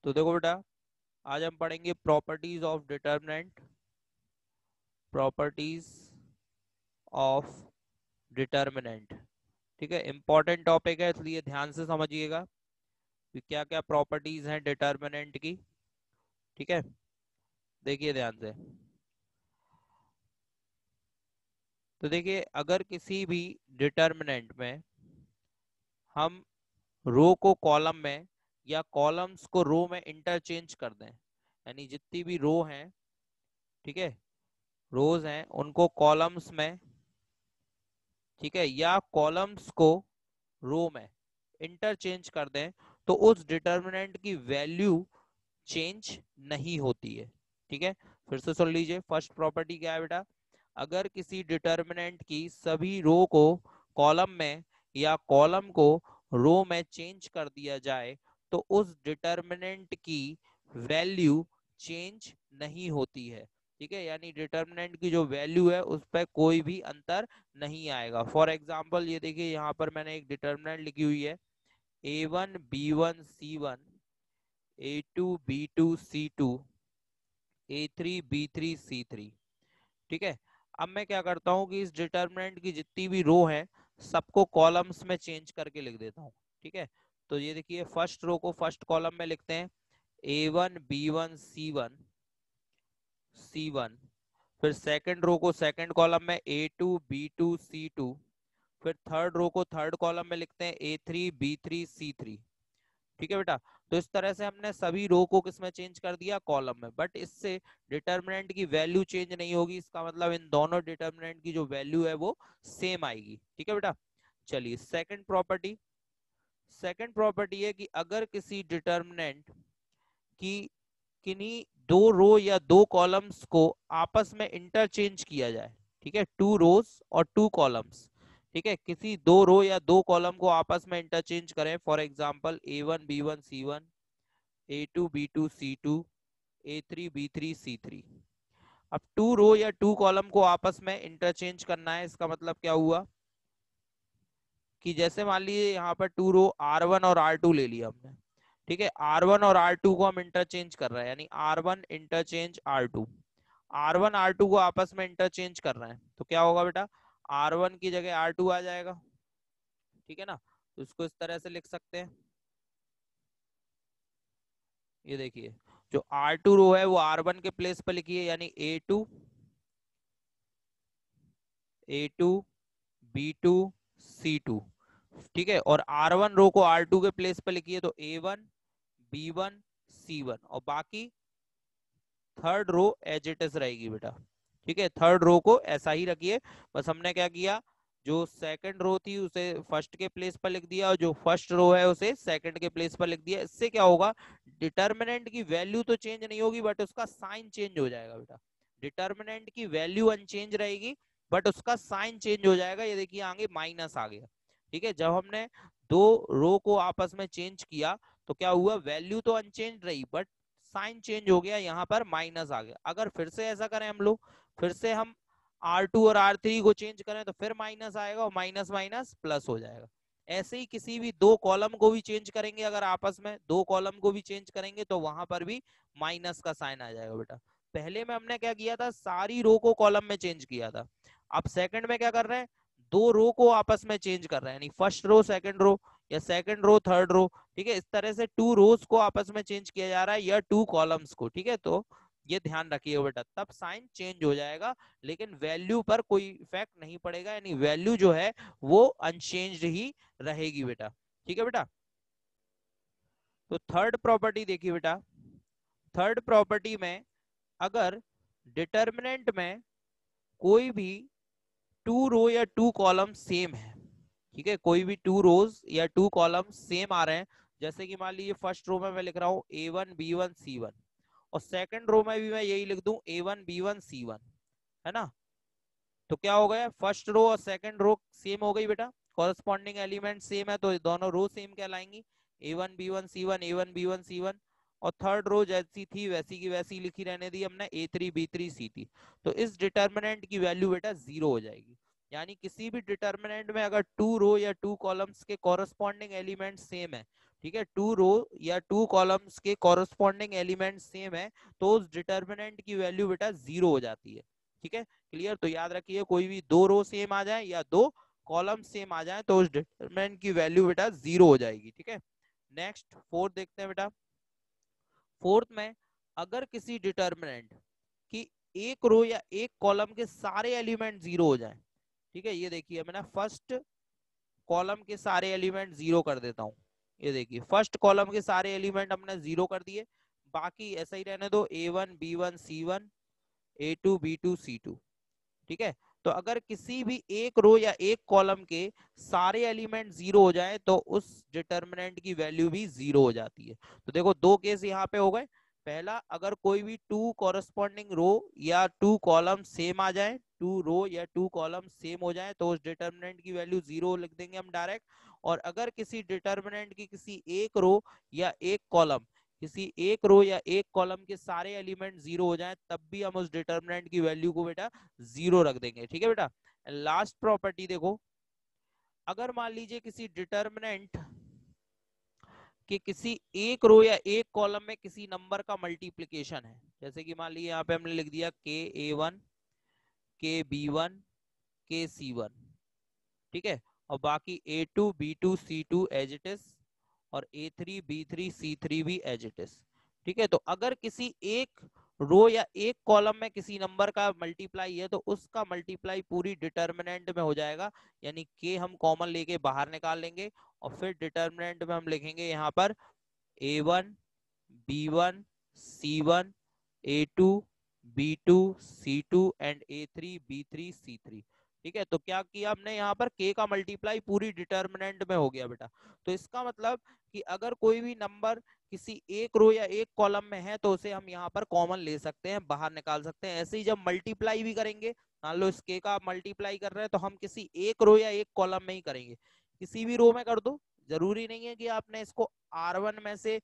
तो देखो बेटा, आज हम पढ़ेंगे properties of determinant, properties of determinant. ठीक है, इंपॉर्टेंट टॉपिक है इसलिए ध्यान से समझिएगा कि क्या क्या प्रॉपर्टीज हैं डिटर्मिनेंट की। ठीक है, देखिए ध्यान से। तो देखिए, अगर किसी भी डिटर्मिनेंट में हम रो को कॉलम में या कॉलम्स को रो में इंटरचेंज कर दें, यानी जितनी भी रो हैं, ठीक है, रोज हैं, उनको कॉलम्स में, ठीक है, या कॉलम्स को रो में इंटरचेंज कर दें, तो उस डिटर्मिनेंट की वैल्यू चेंज नहीं होती है। ठीक है, फिर से सुन लीजिए। फर्स्ट प्रॉपर्टी क्या है बेटा? अगर किसी डिटर्मिनेंट की सभी रो को कॉलम में या कॉलम को रो में चेंज कर दिया जाए तो उस डिटर्मिनेंट की वैल्यू चेंज नहीं होती है। ठीक है, यानी डिटर्मिनेंट की जो वैल्यू है उस पर कोई भी अंतर नहीं आएगा। फॉर एग्जाम्पल ये देखिए, यहाँ पर मैंने एक डिटर्मिनेंट लिखी हुई है A1 B1 C1 A2 B2 C2 A3 B3 C3। ठीक है, अब मैं क्या करता हूं कि इस डिटर्मिनेंट की जितनी भी रो है सबको कॉलम्स में चेंज करके लिख देता हूं। ठीक है, तो ये देखिए, फर्स्ट रो को फर्स्ट कॉलम में लिखते हैं A1 B1 C1 फिर सेकंड रो को सेकंड कॉलम में A2 B2 C2, फिर थर्ड रो को थर्ड कॉलम में लिखते हैं A3 B3 C3। ठीक है बेटा, तो इस तरह से हमने सभी रो को किसमें चेंज कर दिया? कॉलम में। बट इससे डिटर्मिनेंट की वैल्यू चेंज नहीं होगी, इसका मतलब इन दोनों डिटर्मिनेंट की जो वैल्यू है वो सेम आएगी। ठीक है बेटा, चलिए सेकंड प्रॉपर्टी। सेकंड प्रॉपर्टी है कि अगर किसी डिटर्मिनेंट की किन्हीं दो रो या दो कॉलम्स को आपस में इंटरचेंज किया जाए, ठीक है, टू रोज और टू कॉलम्स, ठीक है, किसी दो रो या दो कॉलम को आपस में इंटरचेंज करें, for example A1 B1 C1 A2 B2 C2 A3 B3 C3। अब टू रो या टू कॉलम को आपस में इंटरचेंज करना है, इसका मतलब क्या हुआ कि जैसे मान लीजिए यहाँ पर टू रो R1 और R2 ले लिया हमने। ठीक है, R1 और R2 को हम इंटरचेंज कर रहे हैं, यानी R1 interchange R2, R1 R2 को आपस में इंटरचेंज कर रहे हैं, तो क्या होगा बेटा? R1 की जगह R2 आ जाएगा। ठीक है ना, तो इसको इस तरह से लिख सकते हैं। ये देखिए, जो R2 रो है वो R1 के प्लेस पर लिखिए, यानी A2 B2 C2। ठीक है, और R1 रो को R2 के प्लेस पर लिखिए, तो A1 B1 C1, और बाकी third row as it is रहेगी बेटा। ठीक है, थर्ड रो को ऐसा ही रखिए। बस हमने क्या किया, जो सेकंड रो थी उसे फर्स्ट के प्लेस पर लिख दिया और जो फर्स्ट रो है उसे सेकंड के प्लेस पर लिख दिया। इससे क्या होगा, डिटर्मिनेंट की वैल्यू तो चेंज नहीं होगी बट उसका साइन चेंज हो जाएगा बेटा। डिटर्मिनेंट की वैल्यू अनचेंज रहेगी बट उसका साइन चेंज हो जाएगा। ये देखिए आगे माइनस आ गया। ठीक है, जब हमने दो रो को आपस में चेंज किया तो क्या हुआ, वैल्यू तो अनचेंज रही बट साइन चेंज हो गया, यहाँ पर माइनस आ गया। अगर फिर से ऐसा करें हम लोग, फिर से हम R2 और R3 को चेंज करें तो फिर माइनस आएगा और माइनस माइनस प्लस हो जाएगा। ऐसे ही किसी भी दो कॉलम को भी चेंज करेंगे, अगर आपस में दो कॉलम को भी चेंज करेंगे तो वहां पर भी माइनस का साइन आ जाएगा बेटा। पहले में हमने क्या किया था, सारी रो को कॉलम में चेंज किया था। अब सेकंड में क्या कर रहे हैं, दो रो को आपस में चेंज कर रहे हैं, यानी फर्स्ट रो सेकंड रो या सेकंड रो थर्ड रो। ठीक है, इस तरह से टू रोज को आपस में चेंज किया जा रहा है या टू कॉलम्स को। ठीक है, तो ये ध्यान रखिए बेटा, तब साइन चेंज हो जाएगा लेकिन वैल्यू पर कोई इफेक्ट नहीं पड़ेगा, यानी वैल्यू जो है वो अनचेंज्ड ही रहेगी बेटा। ठीक है बेटा, तो थर्ड प्रॉपर्टी देखिए बेटा। थर्ड प्रॉपर्टी में अगर डिटर्मिनेंट में कोई भी टू रो या टू कॉलम सेम है, ठीक है, कोई भी टू रोज या टू कॉलम सेम आ रहे हैं, जैसे कि मान लीजिए फर्स्ट रो में मैं लिख रहा हूं A1 B1 C1 और सेकंड रो में भी मैं यही लिख दूं A1 B1 C1, है ना, तो क्या हो गया, फर्स्ट रो और सेकंड रो सेम हो गई बेटा, कॉरेस्पॉन्डिंग एलिमेंट सेम है तो दोनों रो same कहलाएंगी, A1 B1 C1 A1 B1 C1। और थर्ड रो जैसी थी वैसी की वैसी लिखी रहने दी हमने A3 B3 C3। तो इस डिटर्मिनेंट की वैल्यू बेटा जीरो हो जाएगी। यानी किसी भी डिटर्मिनेंट में अगर टू रो या टू कॉलम्स के कॉरेस्पॉन्डिंग एलिमेंट सेम है, ठीक है, 2 रो या 2 कॉलम्स के कॉरस्पॉन्डिंग एलिमेंट सेम है तो उस डिटर्मिनेंट की वैल्यू बेटा 0 हो जाती है। ठीक है, क्लियर? तो याद रखिए, कोई भी 2 रो सेम आ जाए या 2 कॉलम सेम आ जाए तो उस डिटर्मिनेंट की वैल्यू बेटा 0 हो जाएगी। ठीक है, नेक्स्ट फोर्थ देखते हैं बेटा। फोर्थ में अगर किसी डिटर्मिनेंट की एक रो या एक कॉलम के सारे एलिमेंट 0 हो जाए, ठीक है, ये देखिए मैं ना फर्स्ट कॉलम के सारे एलिमेंट 0 कर देता हूँ। ये देखिए फर्स्ट कॉलम के सारे एलिमेंट हमने 0 कर दिए, बाकी ऐसा ही रहने दो, A1 B1 C1 A2 B2 C2। ठीक है, तो अगर किसी भी एक रो या एक कॉलम के सारे एलिमेंट 0 हो जाए तो उस डिटर्मिनेंट की वैल्यू भी 0 हो जाती है। तो देखो दो केस यहाँ पे हो गए। पहला, अगर कोई भी 2 कॉरस्पॉन्डिंग रो या 2 कॉलम सेम आ जाए, 2 रो या 2 कॉलम सेम हो जाए तो उस डिटर्मिनेंट की वैल्यू 0 लिख देंगे हम डायरेक्ट। और अगर किसी डिटर्मिनेंट की किसी एक रो या एक कॉलम, किसी एक रो या एक कॉलम के सारे एलिमेंट 0 हो जाए तब भी हम उस डिटर्मिनेंट की वैल्यू को बेटा 0 रख देंगे। ठीक है बेटा, लास्ट प्रॉपर्टी देखो, अगर मान लीजिए किसी डिटर्मिनेंट कि किसी एक रो या एक कॉलम में किसी नंबर का मल्टीप्लिकेशन है, जैसे कि मान लीजिए यहाँ पे हमने लिख दिया KA1 KB1 KC1। ठीक है, और बाकी A2 B2 C2 as it is, और A3 B3 C3 भी एज इट इज। ठीक है, तो अगर किसी एक रो या एक कॉलम में किसी नंबर का मल्टीप्लाई है तो उसका मल्टीप्लाई पूरी डिटर्मिनेंट में हो जाएगा, यानी के हम कॉमन लेके बाहर निकाल लेंगे और फिर डिटर्मिनेंट में हम लिखेंगे यहाँ पर A1 B1 C1 A2 B2 C2 and A3 B3 C3। ठीक है, तो क्या किया हमने यहाँ पर k का मल्टीप्लाई पूरी डिटर्मिनेंट में हो गया बेटा। तो इसका मतलब कि अगर कोई भी नंबर किसी एक रो या एक कॉलम में है तो उसे हम यहाँ पर कॉमन ले सकते हैं, बाहर निकाल सकते हैं। ऐसे ही जब मल्टीप्लाई भी करेंगे, मान लो इस k का मल्टीप्लाई कर रहे हैं तो हम किसी एक रो या एक कॉलम में ही करेंगे, किसी भी रो में कर दो। जरूरी नहीं है कि आपने इसको R1 में से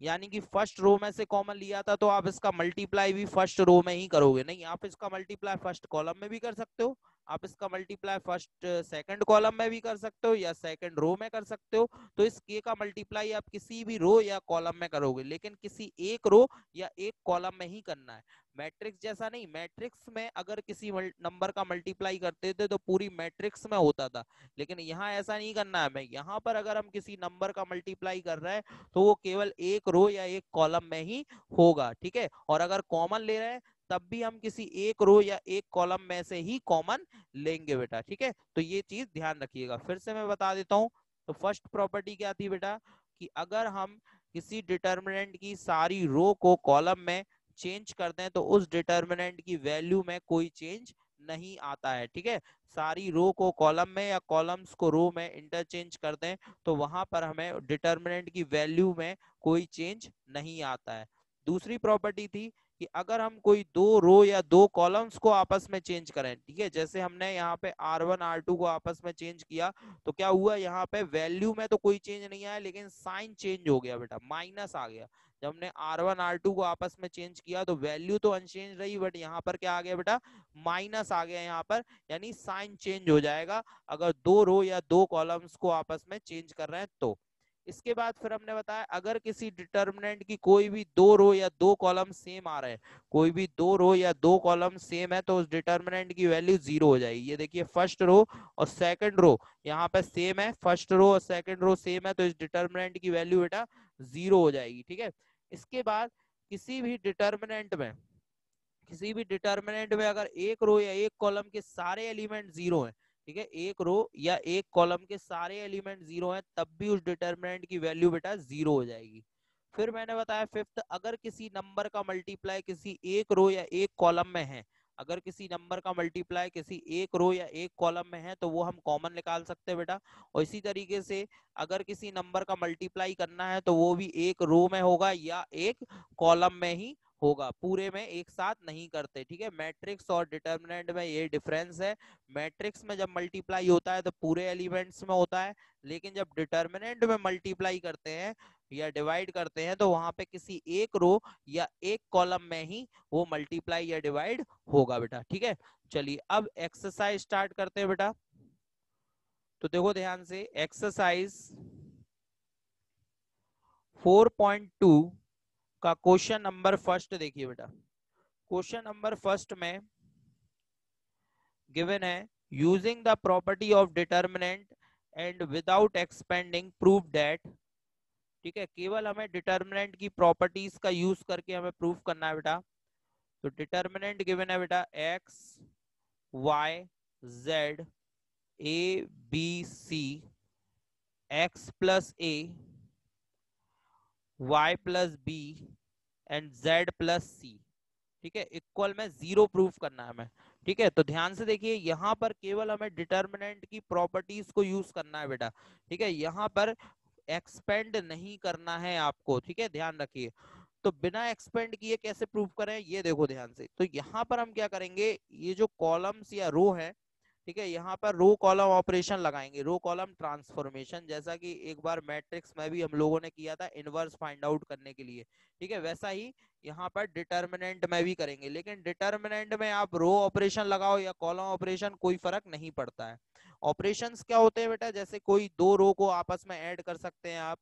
यानी कि फर्स्ट रो में से कॉमन लिया था तो आप इसका मल्टीप्लाई भी फर्स्ट रो में ही करोगे, नहीं, आप इसका मल्टीप्लाई फर्स्ट कॉलम में भी कर सकते हो, आप इसका मल्टीप्लाई फर्स्ट सेकंड कॉलम में भी कर सकते हो या सेकंड रो में कर सकते हो। तो इस के का मल्टीप्लाई आप किसी भी रो या कॉलम में करोगे, लेकिन किसी एक रो या एक कॉलम में ही करना है। मैट्रिक्स जैसा नहीं, मैट्रिक्स में अगर किसी नंबर का मल्टीप्लाई करते थे तो पूरी मैट्रिक्स में होता था, लेकिन यहाँ ऐसा नहीं करना है। मैं यहाँ पर अगर हम किसी नंबर का मल्टीप्लाई कर रहे हैं तो वो केवल एक रो या एक कॉलम में ही होगा। ठीक है, और अगर कॉमन ले रहे हैं तब भी हम किसी एक रो या एक कॉलम में से ही कॉमन लेंगे बेटा। ठीक है, तो ये चीज ध्यान रखिएगा, फिर से मैं बता देता हूं। तो फर्स्ट प्रॉपर्टी क्या थी बेटा, कि अगर हम किसी डिटर्मिनेंट की सारी रो को कॉलम में चेंज कर दें तो उस डिटर्मिनेंट की वैल्यू में कोई चेंज नहीं आता है। ठीक है, सारी रो को कॉलम में या कॉलम्स को रो में इंटरचेंज कर दें तो वहां पर हमें डिटर्मिनेंट की वैल्यू में कोई चेंज नहीं आता है। दूसरी प्रॉपर्टी थी कि अगर हम कोई दो रो या दो कॉलम्स को आपस में चेंज करें, ठीक है, जैसे हमने यहाँ पे R1 R2 को आपस में चेंज किया तो क्या हुआ, यहाँ पे वैल्यू में तो कोई चेंज नहीं आया लेकिन साइन चेंज हो गया बेटा, माइनस आ गया। जब हमने R1 R2 को आपस में चेंज किया तो वैल्यू तो अनचेंज रही, बट यहाँ पर क्या आ गया बेटा, माइनस आ गया यहाँ पर, यानी साइन चेंज हो जाएगा अगर दो रो या दो कॉलम्स को आपस में चेंज कर रहे हैं तो। इसके बाद फिर हमने बताया अगर किसी डिटर्मिनेंट की कोई भी दो रो या दो कॉलम सेम आ रहे हैं, कोई भी दो रो या दो कॉलम सेम है तो उस डिटर्मिनेंट की वैल्यू 0 हो जाएगी। ये देखिए फर्स्ट रो और सेकंड रो यहाँ पे सेम है, फर्स्ट रो और सेकंड रो सेम है तो इस डिटर्मिनेंट की वैल्यू बेटा 0 हो जाएगी। ठीक है, इसके बाद किसी भी डिटर्मिनेंट में अगर एक रो या एक कॉलम के सारे एलिमेंट 0 हैं, ठीक है, एक रो या एक कॉलम के सारे एलिमेंट 0 हैं तब भी उस डिटर्मिनेंट की वैल्यू बेटा 0 हो जाएगी। फिर मैंने बताया फिफ्थ, अगर किसी नंबर का मल्टीप्लाई किसी एक रो या एक कॉलम में है, अगर किसी नंबर का मल्टीप्लाई किसी एक रो या एक कॉलम में है तो वो हम कॉमन निकाल सकते हैं बेटा। और इसी तरीके से अगर किसी नंबर का मल्टीप्लाई करना है तो वो भी एक रो में होगा या एक कॉलम में ही होगा, पूरे में एक साथ नहीं करते। ठीक है, मैट्रिक्स और डिटर्मिनेंट में ये डिफरेंस है। मैट्रिक्स में जब मल्टीप्लाई होता है तो पूरे एलिमेंट्स में होता है, लेकिन जब डिटर्मिनेंट में मल्टीप्लाई करते हैं या डिवाइड करते हैं तो वहां पे किसी एक रो या एक कॉलम में ही वो मल्टीप्लाई या डिवाइड होगा बेटा। ठीक है, चलिए अब एक्सरसाइज स्टार्ट करते हैं बेटा। तो देखो ध्यान से, एक्सरसाइज 4.2 का क्वेश्चन नंबर फर्स्ट देखिए बेटा। क्वेश्चन नंबर फर्स्ट में गिवन है using the property of determinant and without expanding prove that. ठीक है, केवल हमें डिटर्मिनेंट की प्रॉपर्टीज का यूज करके हमें प्रूफ करना है बेटा। तो डिटर्मिनेंट गिवन है बेटा x Y z a b c x plus a y plus b and z plus c. ठीक है, इक्वल में 0 प्रूफ करना है हमें। ठीक है, तो ध्यान से देखिए यहाँ पर केवल हमें डिटर्मिनेंट की प्रॉपर्टीज को यूज करना है बेटा। ठीक है, यहाँ पर एक्सपेंड नहीं करना है आपको। ठीक है, ध्यान रखिए। तो बिना एक्सपेंड किए कैसे प्रूफ करें, ये देखो ध्यान से। तो यहाँ पर हम क्या करेंगे, ये जो कॉलम्स या रो है, ठीक है, यहाँ पर रो कॉलम ऑपरेशन लगाएंगे, रो कॉलम ट्रांसफॉर्मेशन, जैसा कि एक बार मैट्रिक्स में भी हम लोगों ने किया था इनवर्स फाइंड आउट करने के लिए। ठीक है, वैसा ही यहाँ पर डिटर्मिनेंट में भी करेंगे, लेकिन डिटर्मिनेंट में आप रो ऑपरेशन लगाओ या कॉलम ऑपरेशन कोई फर्क नहीं पड़ता है। ऑपरेशंस क्या होते हैं बेटा, जैसे कोई दो रो को आपस में ऐड कर सकते हैं आप,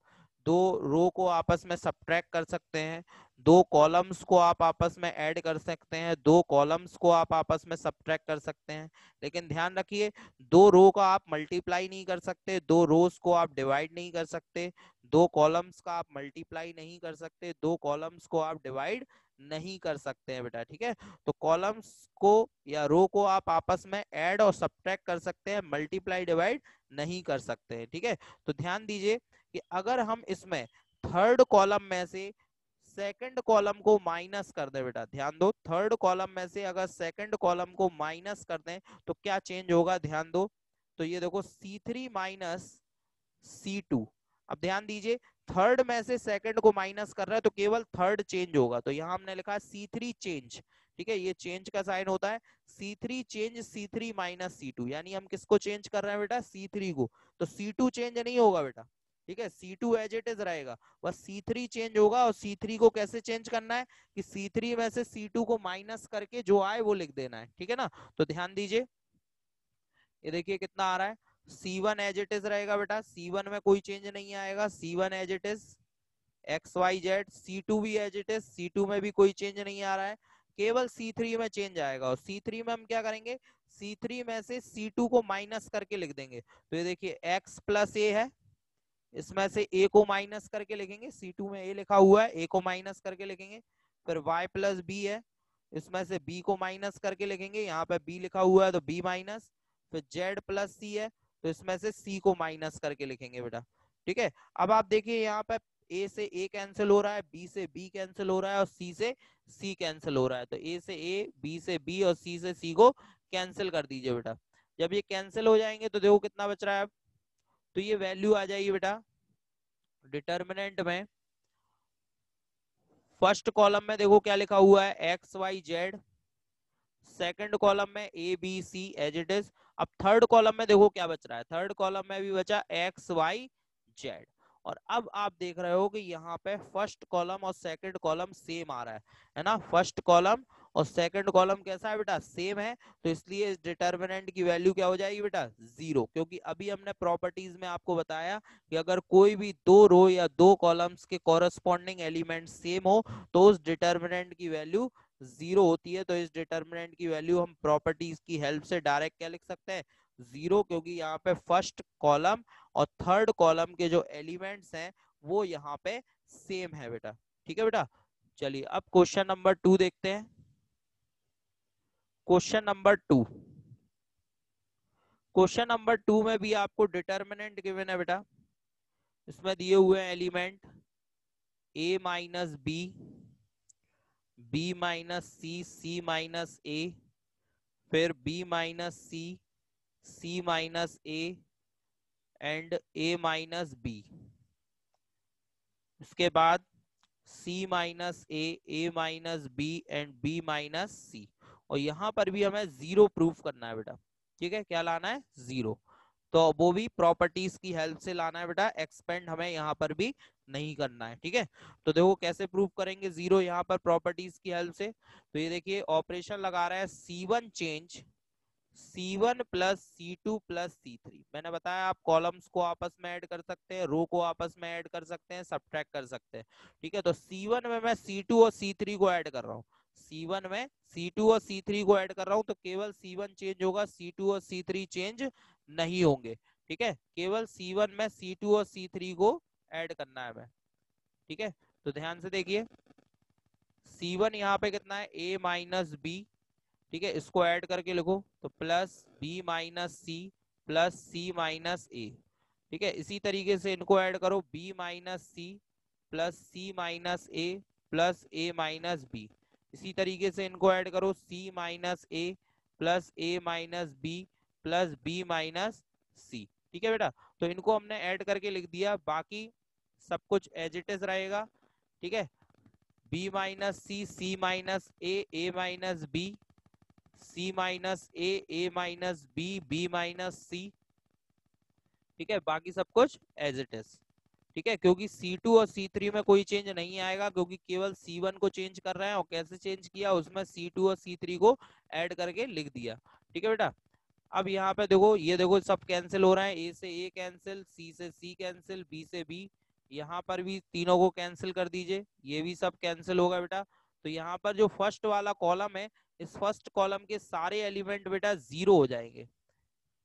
दो रो को आपस में सब्ट्रैक्ट कर सकते हैं, दो कॉलम्स को आप आपस में ऐड कर सकते हैं, दो कॉलम्स को आप आपस में सब्ट्रैक्ट कर सकते हैं। लेकिन ध्यान रखिए, दो रो का आप मल्टीप्लाई नहीं कर सकते, दो रोज को आप डिवाइड नहीं कर सकते, दो कॉलम्स का आप मल्टीप्लाई नहीं कर सकते, दो कॉलम्स को आप डिवाइड नहीं कर सकते हैं बेटा। ठीक है, तो कॉलम्स को या रो को आप आपस में ऐड और सब्ट्रैक्ट कर सकते हैं, मल्टीप्लाई डिवाइड नहीं कर सकते हैं। ठीक है, तो ध्यान दीजिए कि अगर हम इसमें थर्ड कॉलम में से सेकंड कॉलम को माइनस कर दें बेटा, ध्यान दो, थर्ड कॉलम में से अगर सेकंड कॉलम को माइनस कर दें तो क्या चेंज होगा, ध्यान दो। तो ये देखो C3 माइनस C2। अब ध्यान दीजिए, थर्ड में से सेकंड को माइनस कर रहा है तो केवल थर्ड चेंज होगा, तो यहां हमने लिखा C3 चेंज। ठीक है, ये चेंज का साइन होता है, C3 change C3 minus C2, यानी हम किसको चेंज कर रहे हैं बेटा, C3 को। तो C2 चेंज नहीं होगा बेटा। ठीक है, C2 एज इट इज रहेगा, बस C3 चेंज होगा। और C3 को कैसे चेंज करना है कि C3 में से C2 को माइनस करके जो आए वो लिख देना है। ठीक है ना, तो ध्यान दीजिए, ये देखिए कितना आ रहा है, C1 एज इट इज रहेगा बेटा, C1 में कोई चेंज नहीं आएगा, C1 as it is X Y Z. C2 भी एज इट इज, C2 में भी कोई चेंज नहीं आ रहा है, केवल C3 में चेंज आएगा। और C3 में हम क्या करेंगे, C3 में से C2 को माइनस करके लिख देंगे। तो ये देखिए x प्लस ए है, इसमें से a को माइनस करके लिखेंगे, C2 में a लिखा हुआ है, a को माइनस करके लिखेंगे। फिर y प्लस बी है, इसमें से b को माइनस करके लिखेंगे, यहाँ पे b लिखा हुआ है तो b माइनस। फिर z प्लस c है, तो इसमें से c को माइनस करके लिखेंगे बेटा। ठीक है, अब आप देखिए यहाँ पे a से a कैंसिल हो रहा है, b से b कैंसिल हो रहा है और c से c कैंसिल हो रहा है। तो a से a, b से b और c से c को कैंसिल कर दीजिए बेटा। जब ये कैंसिल हो जाएंगे तो देखो कितना बच रहा है अब, तो ये वैल्यू आ जाएगी बेटा डिटर्मिनेंट में। फर्स्ट कॉलम में देखो क्या लिखा हुआ है, x Y z, second column में a b c as it is. अब थर्ड कॉलम में देखो क्या बच रहा है, थर्ड कॉलम में भी बचा एक्स वाई जेड। और अब आप देख रहे हो कि यहाँ पे फर्स्ट कॉलम और सेकंड कॉलम सेम आ रहा है ना, फर्स्ट कॉलम और सेकंड कॉलम कैसा है बेटा, सेम है। तो इसलिए इस डिटर्मिनेंट की वैल्यू क्या हो जाएगी बेटा, 0, क्योंकि अभी हमने प्रॉपर्टीज में आपको बताया कि अगर कोई भी दो रो या दो कॉलम्स के कॉरस्पॉन्डिंग एलिमेंट सेम हो तो उस डिटर्मिनेंट की वैल्यू 0 होती है। तो इस डिटर्मिनेंट की वैल्यू हम प्रॉपर्टीज की हेल्प से डायरेक्ट क्या लिख सकते हैं, 0, क्योंकि यहाँ पे फर्स्ट कॉलम और थर्ड कॉलम के जो एलिमेंट्स हैं वो यहाँ पे सेम है बेटा। ठीक है बेटा, चलिए अब क्वेश्चन नंबर 2 देखते हैं। क्वेश्चन नंबर 2, क्वेश्चन नंबर 2 में भी आपको डिटर्मिनेंट गिवन है बेटा। इसमें दिए हुए element a minus b, b minus c, c minus a, फिर b minus c, c minus a and a minus b. इसके बाद c minus a minus b and b minus c. और यहाँ पर भी हमें 0 प्रूफ करना है बेटा। ठीक है, क्या लाना है, 0। तो वो भी प्रॉपर्टीज की हेल्प से लाना है बेटा, एक्सपेंड हमें यहाँ पर भी नहीं करना है। ठीक है, तो देखो कैसे प्रूफ करेंगे 0 यहाँ पर प्रॉपर्टीज की हेल्प से। तो ये देखिए ऑपरेशन लगा रहा है C1 change C1 plus C2 plus C3। मैंने बताया आप कॉलम्स को आपस में ऐड कर सकते हैं, रो को आपस में ऐड कर सकते हैं, सब्ट्रैक्ट कर सकते हैं। ठीक है, तो C1 में मैं C2 और C3 को ऐड कर रहा हूँ, C1 में C2 और C3 को ऐड कर रहा हूँ, तो केवल C1 चेंज होगा, C2 और C3 चेंज नहीं होंगे। ठीक है, केवल C1 में C2 और C3 को ऐड करना है मैं। ठीक है, तो ध्यान से देखिए, C1 यहाँ पे कितना है, A माइनस बी। ठीक है, इसको ऐड करके लिखो तो plus b minus c plus c minus a. ठीक है, इसी तरीके से इनको ऐड करो, b minus c plus c minus a plus a minus b. इसी तरीके से इनको ऐड करो, c minus a plus a minus b plus b minus c. ठीक है बेटा, तो इनको हमने ऐड करके लिख दिया, बाकी सब कुछ एज इट इज रहेगा। ठीक है, B minus c minus a minus B, C minus a minus B minus c. ठीक है, बाकी सब कुछ एज इट इज। ठीक है, क्योंकि C2 और C3 में कोई चेंज नहीं आएगा, क्योंकि केवल C1 को चेंज कर रहे हैं, और कैसे चेंज किया, उसमें C2 और C3 को ऐड करके लिख दिया। ठीक है बेटा, अब यहाँ पे देखो, ये देखो सब कैंसिल हो रहा है, ए से ए कैंसिल, सी से सी कैंसिल, बी से बी, यहाँ पर भी तीनों को कैंसिल कर दीजिए, ये भी सब कैंसिल होगा बेटा। तो यहाँ पर जो फर्स्ट वाला कॉलम है, इस फर्स्ट कॉलम के सारे एलिमेंट बेटा जीरो हो जाएंगे।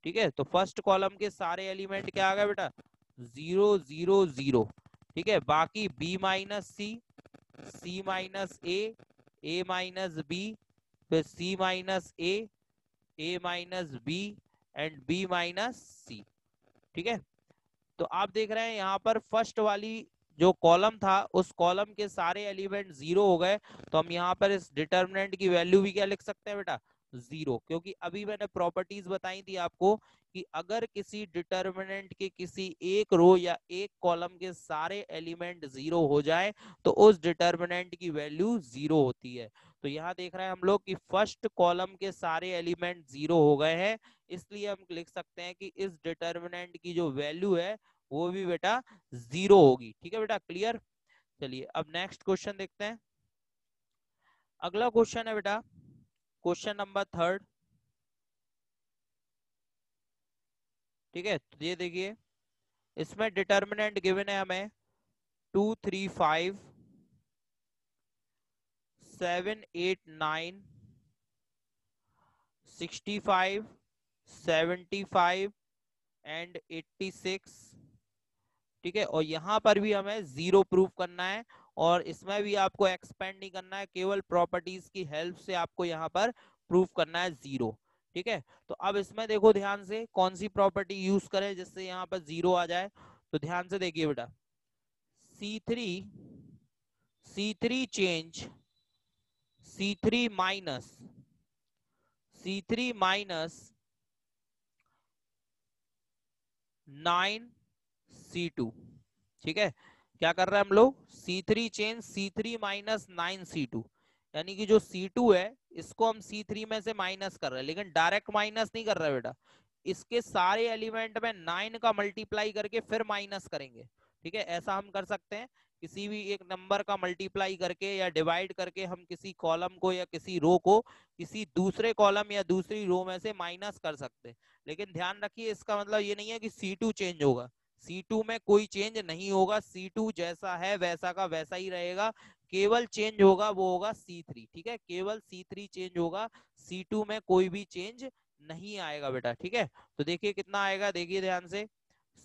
ठीक है, तो फर्स्ट कॉलम के सारे एलिमेंट क्या आ गए बेटा, 0 0 0। ठीक है, बाकी b minus c minus a minus b, फिर c minus a minus b and b minus c. ठीक है, तो आप देख रहे हैं यहाँ पर फर्स्ट वाली जो कॉलम था, उस कॉलम के सारे एलिमेंट जीरो हो गए। तो हम यहाँ पर इस डिटर्मिनेंट की वैल्यू भी क्या लिख सकते हैं बेटा, जीरो, क्योंकि अभी मैंने प्रॉपर्टीज बताई थी आपको कि अगर किसी डिटर्मिनेंट के किसी एक रो या एक कॉलम के सारे एलिमेंट जीरो हो जाए तो उस डिटर्मिनेंट की वैल्यू जीरो होती है। तो यहाँ देख रहे हैं हम लोग कि फर्स्ट कॉलम के सारे एलिमेंट जीरो हो गए हैं, इसलिए हम लिख सकते हैं कि इस डिटर्मिनेंट की जो वैल्यू है वो भी बेटा जीरो होगी। ठीक है बेटा, क्लियर। चलिए अब नेक्स्ट क्वेश्चन देखते हैं। अगला क्वेश्चन है बेटा क्वेश्चन नंबर 3। ठीक है, तो ये देखिए, इसमें डिटर्मिनेंट गिवन है हमें 2 3 5 7 8 9 65 75 एंड 86। ठीक है, और यहाँ पर भी हमें जीरो प्रूफ करना है, और इसमें भी आपको एक्सपेंड नहीं करना है, केवल प्रॉपर्टीज की हेल्प से आपको यहाँ पर प्रूफ करना है जीरो। ठीक है, तो अब इसमें देखो ध्यान से कौन सी प्रॉपर्टी यूज करें जिससे यहाँ पर जीरो आ जाए। तो ध्यान से देखिए बेटा, C3 C3 change C3 minus 9C2। ठीक है, क्या कर रहे हैं हम लोग, C3 change C3 minus 9C2, यानी कि जो C2 है इसको हम C3 में से माइनस कर रहे हैं, लेकिन डायरेक्ट माइनस नहीं कर रहे बेटा, इसके सारे एलिमेंट में 9 का मल्टीप्लाई करके फिर माइनस करेंगे। ठीक है, ऐसा हम कर सकते हैं, किसी भी एक नंबर का मल्टीप्लाई करके या डिवाइड करके हम किसी कॉलम को या किसी रो को किसी दूसरे कॉलम या दूसरी रो में से माइनस कर सकते हैं। लेकिन ध्यान रखिए, इसका मतलब ये नहीं है कि C2 चेंज होगा, C2 में कोई चेंज नहीं होगा, C2 जैसा है वैसा का वैसा ही रहेगा, केवल चेंज होगा वो होगा C3। ठीक है, केवल C3 चेंज होगा, C2 में कोई भी चेंज नहीं आएगा बेटा। ठीक है, तो देखिए कितना आएगा, देखिए ध्यान से,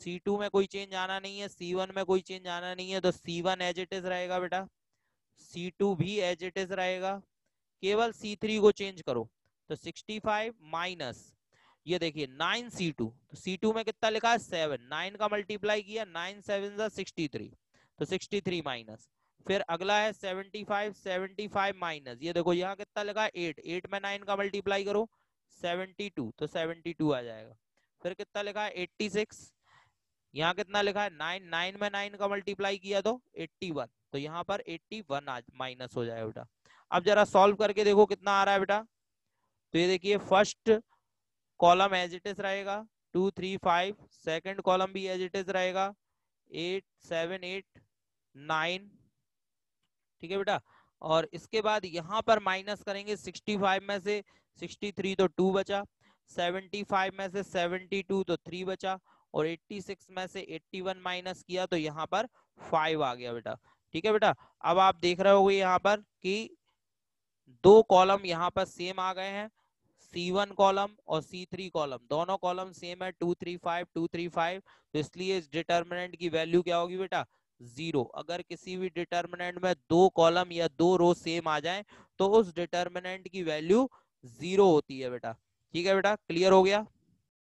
C2 में कोई चेंज आना नहीं है, C1 में कोई चेंज आना नहीं है, तो C1 एज इट इज रहेगा बेटा, C2 भी एज इट इज रहेगा, केवल C3 को चेंज करो। तो 65 माइनस, ये देखिए 9C2, तो C2 में कितना लिखा है 7, 9 का मल्टीप्लाई किया, 9 7 63, तो 63 माइनस, फिर अगला है 75 माइनस, ये देखो यहाँ कितना लिखा है 8, 8 में 9 का मल्टीप्लाई करो 72, तो 72 आ जाएगा। फिर कितना लिखा है 86, यहाँ कितना लिखा है 9, 9 में 9 का मल्टीप्लाई किया तो 81, तो यहाँ पर 81 आज माइनस हो जाएगा बेटा। अब जरा सॉल्व करके देखो कितना आ रहा है बेटा। तो ये देखिए, first column as it is रहेगा 2 3 5, सेकंड कॉलम भी एज इट इज रहेगा 8 7 8 9। ठीक है बेटा, और इसके बाद यहाँ पर माइनस करेंगे 65 में से 63, तो 2 बचा, 75 में से 72 तो 3 बचा, और 86 में से 81 माइनस किया तो यहाँ पर 5 आ गया बेटा। ठीक है बेटा। अब आप देख रहे होगे यहाँ पर कि दो कॉलम यहाँ पर सेम आ गए हैं, C1 कॉलम और C3 कॉलम, दोनों कॉलम सेम है, 235 235। तो इसलिए इस डिटर्मिनेंट की वैल्यू क्या होगी बेटा, 0। अगर किसी भी डिटर्मिनेंट में दो कॉलम या दो रो सेम आ जाए तो उस डिटर्मिनेंट की वैल्यू 0 होती है बेटा। ठीक है बेटा, क्लियर हो गया।